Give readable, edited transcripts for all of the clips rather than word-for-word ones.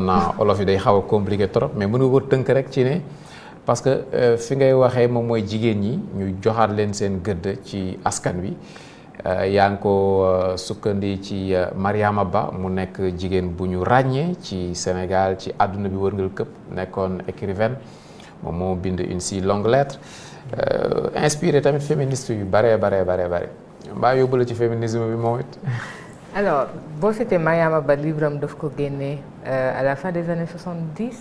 naa olof yi day xaw a compliqué trop mais mën nga ko tënk rek ci ne parce que fi ngay waxee moom mooy jigéen ñi ñu joxaat leen seen gëdd ci askan wi yaa ngi ko sukkandi ci Mariama Ba mu nekk jigéen bu ñu ràññee ci Sénégal ci àdduna bi wërngal këpp nekkoon écrivaine moom moo bind une si longue lettre inspiré tamit féministe yu bare mbaa yóbbu la ci féminisme bi moom it. Alors boo seetee Mariama Ba livre am daf ko génnee à la fin des années 70.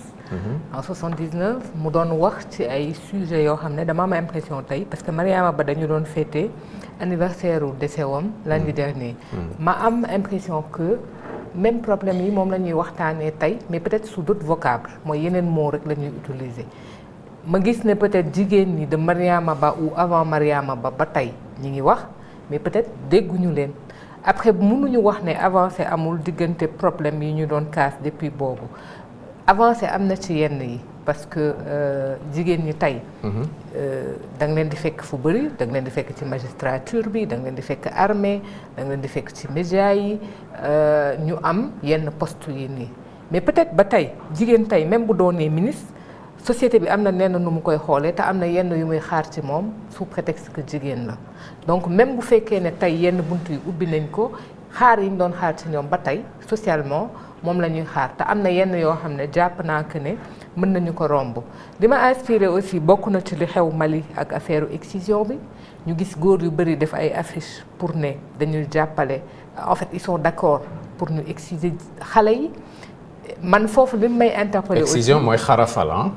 En 79 mu doon wax ci ay sujets yoo xam ne dama am impression tey parce que Mariama Ba dañu doon fêter anniversaire u décès wam lundi dernier. ma am impression que même problème yi moom la ñuy waxtaanee tey mais peut-être sous d'autres vocables mooy yeneen mots rek la ñuy utiliser. ma gis ne peut-être jigéen ñi de Mariama Ba ou avant Mariama Ba ba tey ñi ngi wax mais peut-être dégguñu leen. après mënuñu wax ne avancé amul diggante problème yi ñu doon casse depuis boobu avancé am na ci yenn yi parce que jigéen ñi tey da nga leen di fekk fu bëri da nga leen di fekk ci magistrature bi da nga leen di fekk armée da nga leen di fekk ci médias yi ñu am yenn poste yi nii mais peut-être ba tey jigéen tey même bu doonee ministre société bi am na nenn nu mu koy xoolee te am na yenn yu muy xaar ci moom sous prétexte que jigéen la donc même bu fekkee ne tey yenn bunt yu ubbi nañ ko xaar yi ñu doon xaar ci ñoom ba tey socialement moom la ñuy xaar te am na yenn yoo xam ne jàpp naa que ne mën nañu ko romb li ma inspiré aussi bokk na ci li xew Mali ak affaire excision bi ñu gis góor yu bëri def ay affiches pour ne dañuy jàppale en fait ils sont d'accord pour ñu exciser xale yi man foofu li may interpeller aussi excision mooy xarafal ah.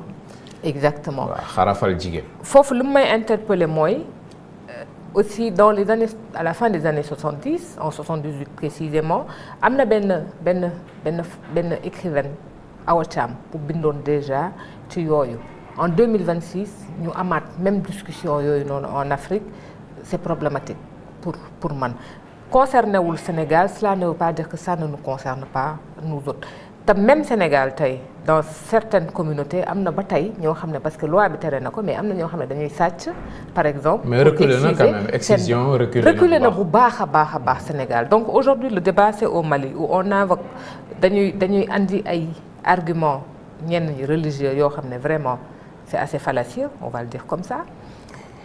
Exactement waaw xarafal jigéen. foofu lu may interpeller mooy aussi dans les années à la fin des années 70 en 78 précisément am na benn écrivaine Awa Thiam bu bindoon déjà ci yooyu en 2026 ñu amaat même discussion yooyu noonu en Afrique c'est problématique pour man concerné wul Sénégal cela ne veut pas dire que ça ne nous concerne pas nous autres. te même Sénégal tey dans certaines communautés am na ba tey ñoo xam ne parce que loi bi tere na ko mais am na ñoo xam ne dañuy sàcc par exemple. mais reculé na quand même excision reculé na bu baax a baax Sénégal donc aujourd'hui le débat c'est au Mali où on invoque dañuy andi ay arguments ñenn ñi religieux yoo xam ne vraiment c'est assez fallacieux on va le dire comme ça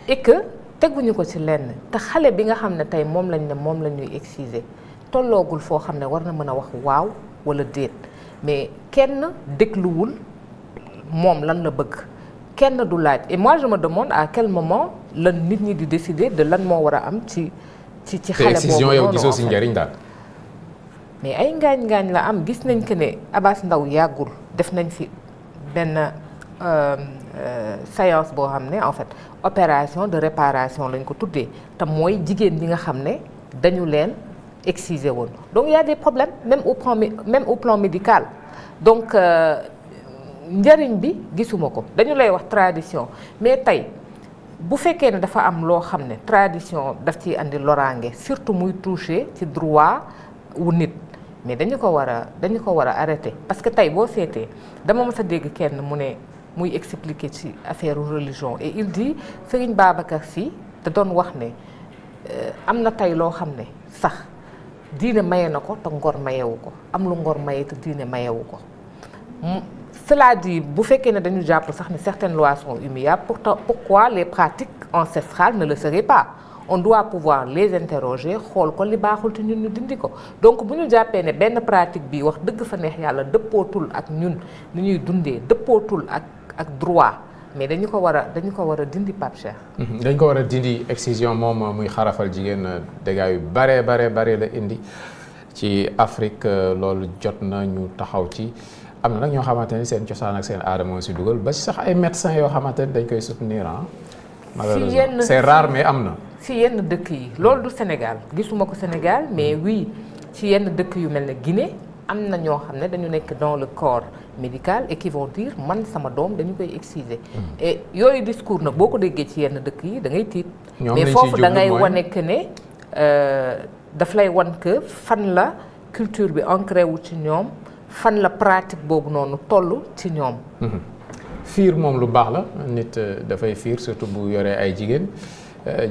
et que teguñu ko ci lenn te xale bi nga xam ne tey moom la ñuy exciser tolloogul foo xam ne war na mën a wax waaw wala déet. mais kenn dégluwul moom lan la bëgg kenn du laaj et moi je me demande à quel moment lan nit ñi di décider de lan moo war a am ci xale boobu noonu yow gisoo si njariñ daal. mais ay ngaañ la am gis nañ que ne Abass Ndao yàggul def nañ fi benn séance boo xam ne en fait opération de réparation lañ ko tuddee te mooy jigéen ñi nga xam ne dañu leen excisé woon donc il y a des problèmes même au plan médical donc njëriñ bi gisuma ko dañu lay wax tradition mais tey bu fekkee ne dafa am loo xam ne tradition daf ciy andi loraange surtout muy toucher ci droit wu nit mais dañu ko war a arrêter parce que tey boo seetee dama mës a dégg kenn mu ne muy expliquer ci affaire religion et il dit Serigne Babacar Sy da doon wax ne am na tey loo xam ne sax diine maye na ko te ngor mayewu ko am lu ngor maye te diine mayewu ko cela dit bu fekkee ne dañu jàpp sax ne certaines lois sont immuables pourquoi les pratiques ancestrales ne le seraient pas on doit pouvoir les interroger xool ko li baaxul te ñun ñu dindi ko donc bu ñu jàppee ne benn pratique bi wax dëgg fa neex yàlla dëppootul ak ñun ni ñuy dundee dëppootul ak droit mais dañu ko war a dindi Pape Cheikh. dañ ko war a dindi excision moom muy xarafal jigéen dégâts yu bare la indi ci Afrique loolu jot na ñu taxaw ci am na nag ñoo xamante ni seen cosaan ak seen aada moo si dugal ba ci sax ay médecins yoo xamante ni dañ koy soutenir malheureusement c'est rare mais am na. si yenn dëkk yi loolu du Sénégal gisuma ko Sénégal mais oui ci yenn dëkk yu mel ne Guinée am na ñoo xam ne dañu nekk dans le corps médical et qui vont dire man sama doom dañu koy exciser. et yooyu discours nag boo ko déggee ci yenn dëkk yi da ngay tiit. mais foofu da ngay wane que ne daf lay wan que fan la culture bi ancré wu ci ñoom fan la pratique boobu noonu toll ci ñoom. fiir moom lu baax la nit dafay fiir surtout bu yoree ay jigéen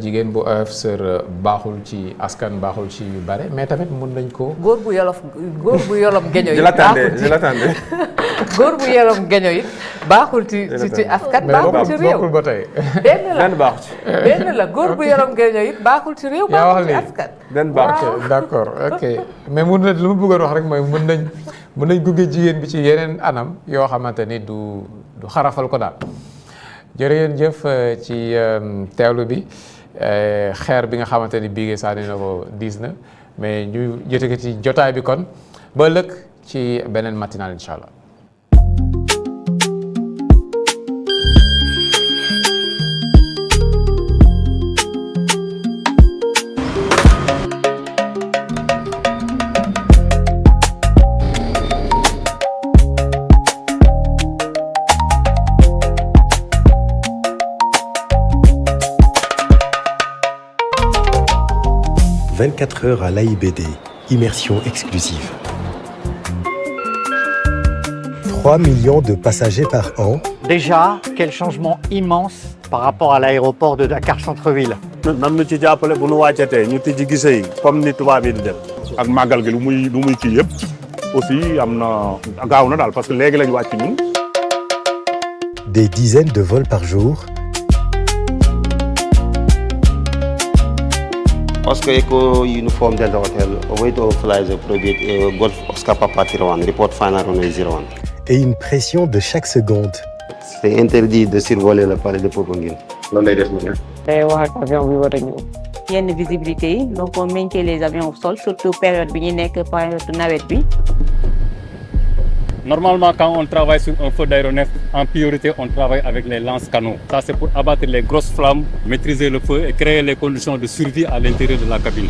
jigéen bu oyof sër baaxul ci askan baaxul ci yu bare mais tamit mun nañ ko. góor bu yolom geño yi. je l'attendais. góor bu yolom geño yi baaxul ci askan. baaxul ci réew bokkul ba tey. benn baaxu ci. benn la góor bu yolom geño yi baaxul ci réew. baaxul ci askan. benn baaxu ci. d'accord ok mais mun na lu ma bëggoon wax rek mooy mun nañ gunge jigéen bi ci yeneen anam yoo xamante ni du xarafal ko daal. jërëjëf ci teewlu bi xeer bi nga xamante ni bii sànni na ko diis na mais ñu jotee ko ci jotaay bi kon ba ëllëg ci beneen matinal incha allah. « 24 heures à l'AIBD, immersion exclusive. 3 millions de passagers par an. Déjà, quel changement immense par rapport à l'aéroport de Dakar Centre-Ville. nam ñu ci jàppale bu nu wàccatee ñu tijji gise yi comme ni tubaab yi di def. ak màggal gi lu muy kii yëpp aussi am na gaaw na daal parce que léegi lañ wàcc ñun. Des dizaines de vols par jour. Oscar Echo Uniform Delta Hotel, await of flies project Golf Oscar Papa 01, report final runway 01. Et une pression de chaque seconde. C'est interdit de survoler le palais de Popenguine. Loolu lay def ñu day wax ak avion bi war a ñëw. yenn visibilité yi donc on maintient les avions au sol surtout période bi ñu nekk période nawet bi. Normalement, quand on travaille sur un feu d'aéronef, en priorité, on travaille avec les lance-canons. Ça, c'est pour abattre les grosses flammes, maîtriser le feu et créer les conditions de survie à l'intérieur de la cabine.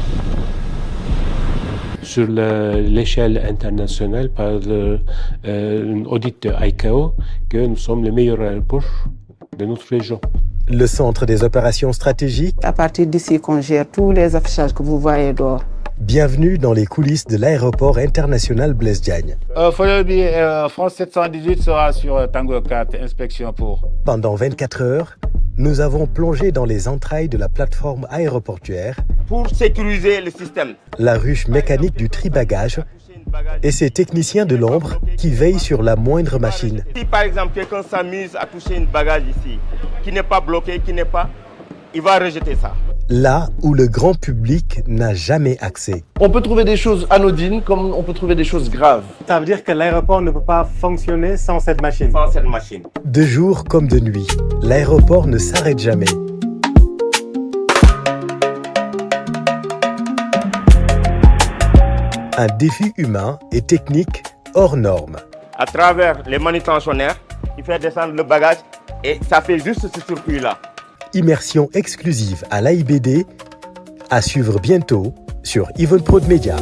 Sur l'échelle internationale, par un audit de ICAO, que nous sommes les meilleurs aéroports de notre région. Le centre des opérations stratégiques. À partir d'ici, qu'on gère tous les affichages que vous voyez dehors. Bienvenue dans les coulisses de l'aéroport international Blaise Diagne. France 718 sera sur Tango 4, inspection pour. Pendant 24 heures, nous avons plongé dans les entrailles de la plateforme aéroportuaire. Pour sécuriser le système. La ruche mécanique du tri-bagages et ses techniciens de l'ombre qui veillent sur la moindre machine. Si par exemple quelqu'un s'amuse à toucher une bagage ici, qui n'est pas bloqué, il va rejeter ça. Là où le grand public n'a jamais accès. On peut trouver des choses anodines comme on peut trouver des choses graves. Ça veut dire que l'aéroport ne peut pas fonctionner sans cette machine. Sans cette machine. De jour comme de nuit, l'aéroport ne s'arrête jamais. Un défi humain et technique hors norme. À travers les manutentionnaires, il fait descendre le bagage et ça fait juste ce circuit-là. Immersion exclusive à l'AIBD, à suivre bientôt sur Yvonne Prod Media.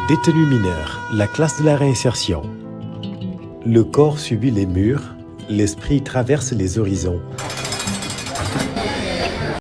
Détenu mineur, la classe de la réinsertion. Le corps subit les murs, l'esprit traverse les horizons.